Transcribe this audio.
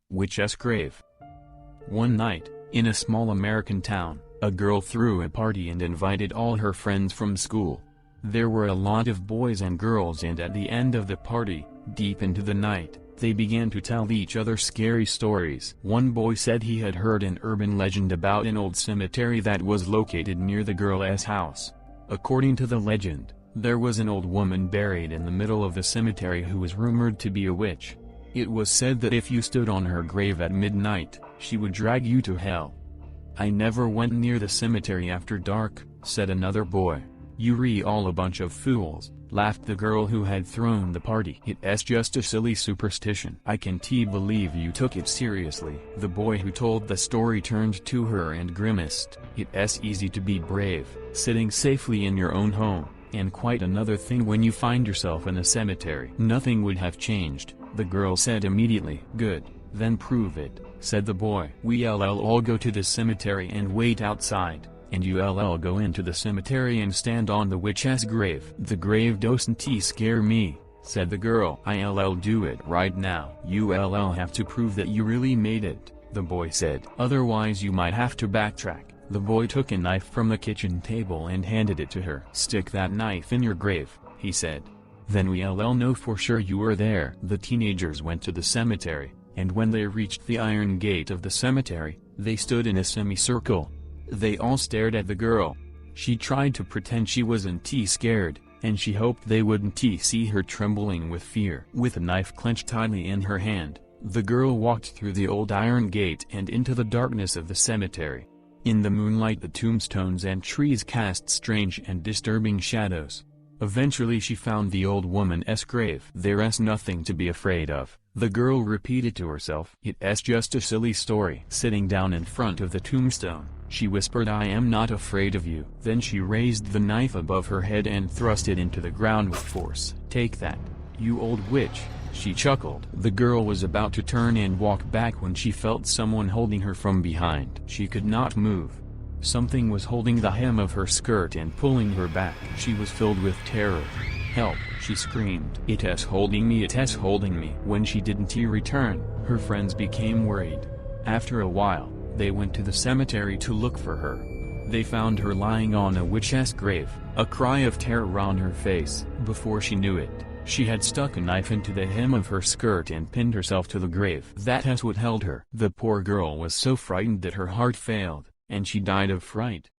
Witch's grave. One night, in a small American town, a girl threw a party and invited all her friends from school. There were a lot of boys and girls, and at the end of the party, deep into the night, they began to tell each other scary stories. One boy said he had heard an urban legend about an old cemetery that was located near the girl's house. According to the legend, there was an old woman buried in the middle of the cemetery who was rumored to be a witch. It was said that if you stood on her grave at midnight, she would drag you to hell. "I never went near the cemetery after dark," said another boy. "You're all a bunch of fools," laughed the girl who had thrown the party. "It's just a silly superstition. I can't believe you took it seriously." The boy who told the story turned to her and grimaced. "It's easy to be brave, sitting safely in your own home, and quite another thing when you find yourself in a cemetery." "Nothing would have changed," the girl said immediately. "Good, then prove it," said the boy. "We'll all go to the cemetery and wait outside, and you'll go into the cemetery and stand on the witch's grave." "The grave doesn't scare me," said the girl. "I'll do it right now." "You'll have to prove that you really made it," the boy said. "Otherwise you might have to backtrack." The boy took a knife from the kitchen table and handed it to her. "Stick that knife in your grave," he said. "Then we'll know for sure you were there." The teenagers went to the cemetery, and when they reached the iron gate of the cemetery, they stood in a semicircle. They all stared at the girl. She tried to pretend she wasn't scared, and she hoped they wouldn't see her trembling with fear. With a knife clenched tightly in her hand, the girl walked through the old iron gate and into the darkness of the cemetery. In the moonlight, the tombstones and trees cast strange and disturbing shadows. Eventually she found the old woman's grave. "There's nothing to be afraid of," the girl repeated to herself. "It's just a silly story." Sitting down in front of the tombstone, she whispered, "I am not afraid of you." Then she raised the knife above her head and thrust it into the ground with force. "Take that, you old witch," she chuckled. The girl was about to turn and walk back when she felt someone holding her from behind. She could not move. Something was holding the hem of her skirt and pulling her back. She was filled with terror. "Help!" she screamed. "It's holding me, it's holding me." When she didn't return, her friends became worried. After a while, they went to the cemetery to look for her. They found her lying on a witch's grave, a cry of terror on her face. Before she knew it, she had stuck a knife into the hem of her skirt and pinned herself to the grave. That's what held her. The poor girl was so frightened that her heart failed, and she died of fright.